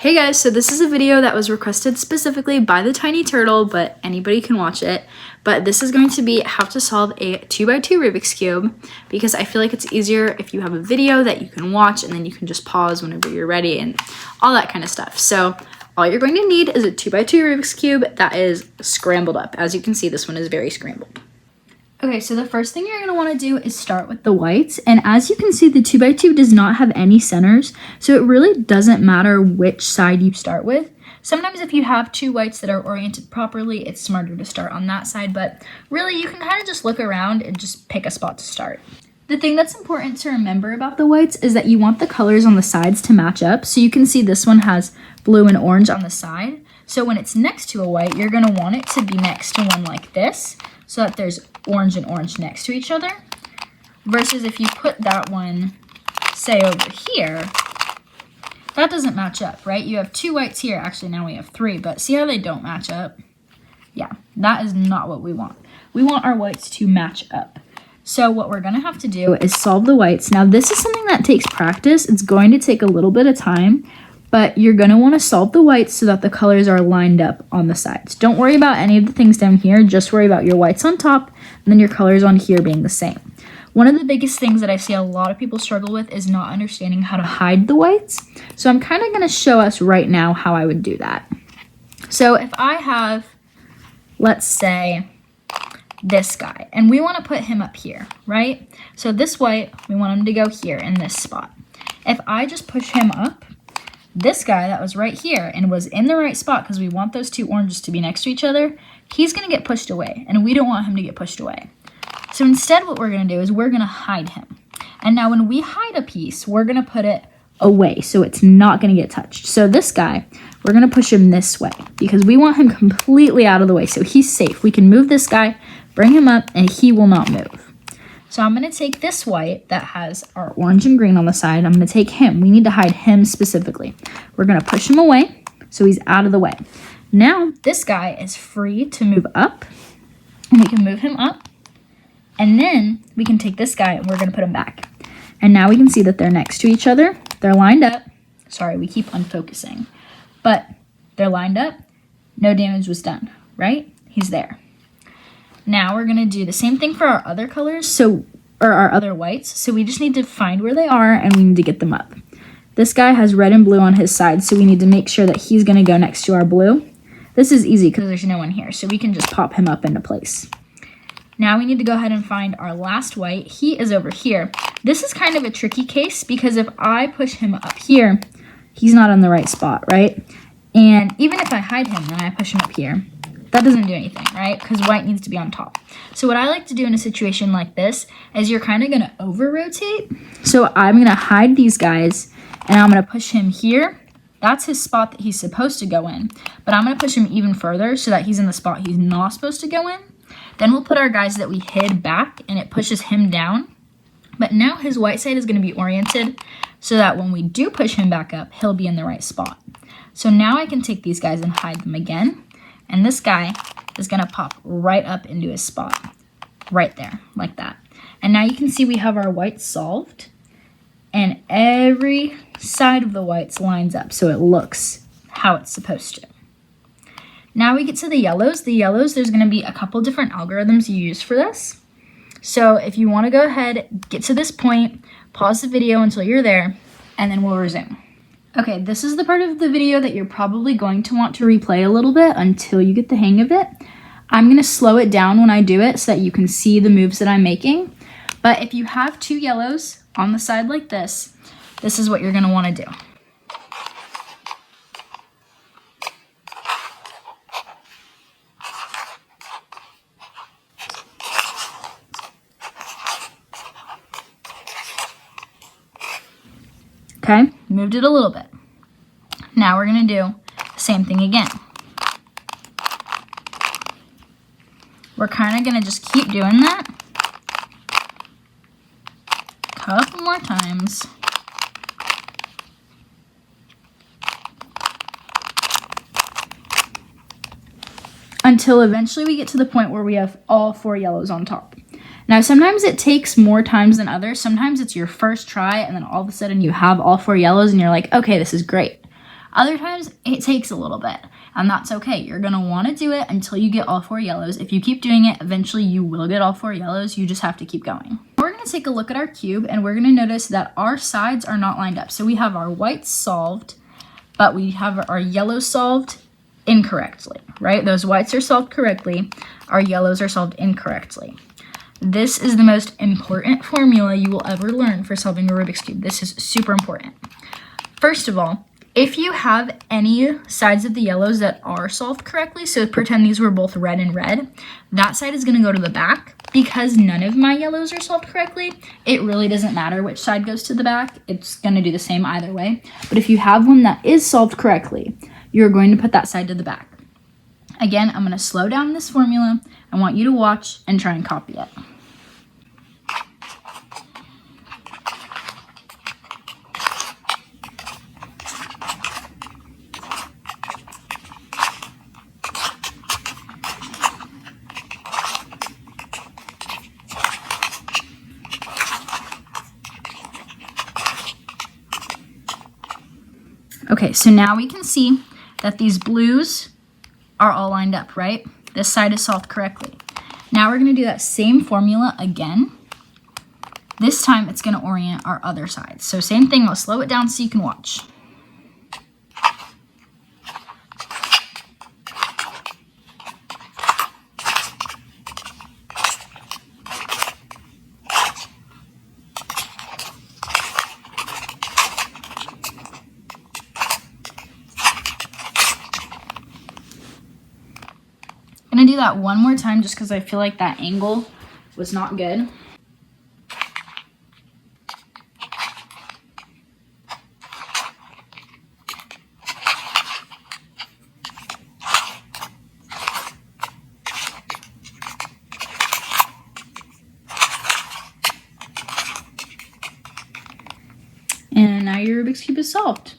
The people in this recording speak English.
Hey guys, so this is a video that was requested specifically by the tiny turtle, but anybody can watch it. But this is going to be how to solve a 2x2 Rubik's Cube, because I feel like it's easier if you have a video that you can watch and then you can just pause whenever you're ready and all that kind of stuff. So all you're going to need is a 2x2 Rubik's Cube that is scrambled up. As you can see, this one is very scrambled. Okay, so the first thing you're going to want to do is start with the whites. And as you can see, the 2x2 does not have any centers, so it really doesn't matter which side you start with. Sometimes if you have two whites that are oriented properly, it's smarter to start on that side, but really you can kind of just look around and just pick a spot to start. The thing that's important to remember about the whites is that you want the colors on the sides to match up. So you can see this one has blue and orange on the side. So when it's next to a white, you're going to want it to be next to one like this, so that there's orange and orange next to each other, versus if you put that one, say, over here, that doesn't match up, right? You have two whites here. Actually, now we have three, but see how they don't match up? Yeah, that is not what we want. We want our whites to match up. So what we're going to have to do is solve the whites. Now, this is something that takes practice. It's going to take a little bit of time, but you're going to want to solve the whites so that the colors are lined up on the sides. Don't worry about any of the things down here. Just worry about your whites on top and then your colors on here being the same. One of the biggest things that I see a lot of people struggle with is not understanding how to hide the whites. So I'm kind of going to show us right now how I would do that. So if I have, let's say, this guy, and we want to put him up here, right? So this white, we want him to go here in this spot. If I just push him up, this guy that was right here and was in the right spot because we want those two oranges to be next to each other, he's going to get pushed away, and we don't want him to get pushed away. So instead what we're going to do is we're going to hide him. And now when we hide a piece, we're going to put it away so it's not going to get touched. So this guy, we're going to push him this way because we want him completely out of the way so he's safe. We can move this guy, bring him up, and he will not move. So I'm going to take this white that has our orange and green on the side. I'm going to take him. We need to hide him specifically. We're going to push him away so he's out of the way. Now this guy is free to move up, and we can move him up. And then we can take this guy and we're going to put him back. And now we can see that they're next to each other. They're lined up. Sorry, we keep unfocusing. But they're lined up. No damage was done, right? He's there. Now we're going to do the same thing for our other colors, or our other whites. So we just need to find where they are and we need to get them up. This guy has red and blue on his side, so we need to make sure that he's going to go next to our blue. This is easy because there's no one here, so we can just pop him up into place. Now we need to go ahead and find our last white. He is over here. This is kind of a tricky case because if I push him up here, he's not in the right spot, right? And even if I hide him and I push him up here, that doesn't do anything, right? Because white needs to be on top. So what I like to do in a situation like this is you're kind of going to over-rotate. So I'm going to hide these guys, and I'm going to push him here. That's his spot that he's supposed to go in. But I'm going to push him even further so that he's in the spot he's not supposed to go in. Then we'll put our guys that we hid back, and it pushes him down. But now his white side is going to be oriented so that when we do push him back up, he'll be in the right spot. So now I can take these guys and hide them again. And this guy is going to pop right up into his spot, right there, like that. And now you can see we have our whites solved, and every side of the whites lines up so it looks how it's supposed to. Now we get to the yellows. The yellows, there's going to be a couple different algorithms you use for this. So if you want to go ahead, get to this point, pause the video until you're there, and then we'll resume. Okay, this is the part of the video that you're probably going to want to replay a little bit until you get the hang of it. I'm going to slow it down when I do it so that you can see the moves that I'm making. But if you have two yellows on the side like this is what you're going to want to do. Okay, moved it a little bit. Now we're going to do the same thing again. We're kind of going to just keep doing that a couple more times. Until eventually we get to the point where we have all four yellows on top. Now, sometimes it takes more times than others. Sometimes it's your first try, and then all of a sudden you have all four yellows, and you're like, okay, this is great. Other times it takes a little bit, and that's okay. You're gonna wanna do it until you get all 4 yellows. If you keep doing it, eventually you will get all 4 yellows. You just have to keep going. We're gonna take a look at our cube, and we're gonna notice that our sides are not lined up. So we have our whites solved, but we have our yellows solved incorrectly, right? Those whites are solved correctly, our yellows are solved incorrectly. This is the most important formula you will ever learn for solving a Rubik's Cube. This is super important. First of all, if you have any sides of the yellows that are solved correctly, so pretend these were both red and red, that side is gonna go to the back. Because none of my yellows are solved correctly, it really doesn't matter which side goes to the back. It's gonna do the same either way. But if you have one that is solved correctly, you're going to put that side to the back. Again, I'm gonna slow down this formula. I want you to watch and try and copy it. Okay, so now we can see that these blues are all lined up, right? This side is solved correctly. Now we're gonna do that same formula again. This time it's gonna orient our other side. So same thing, I'll slow it down so you can watch. I'm gonna do that one more time just because I feel like that angle was not good. And now your Rubik's Cube is solved.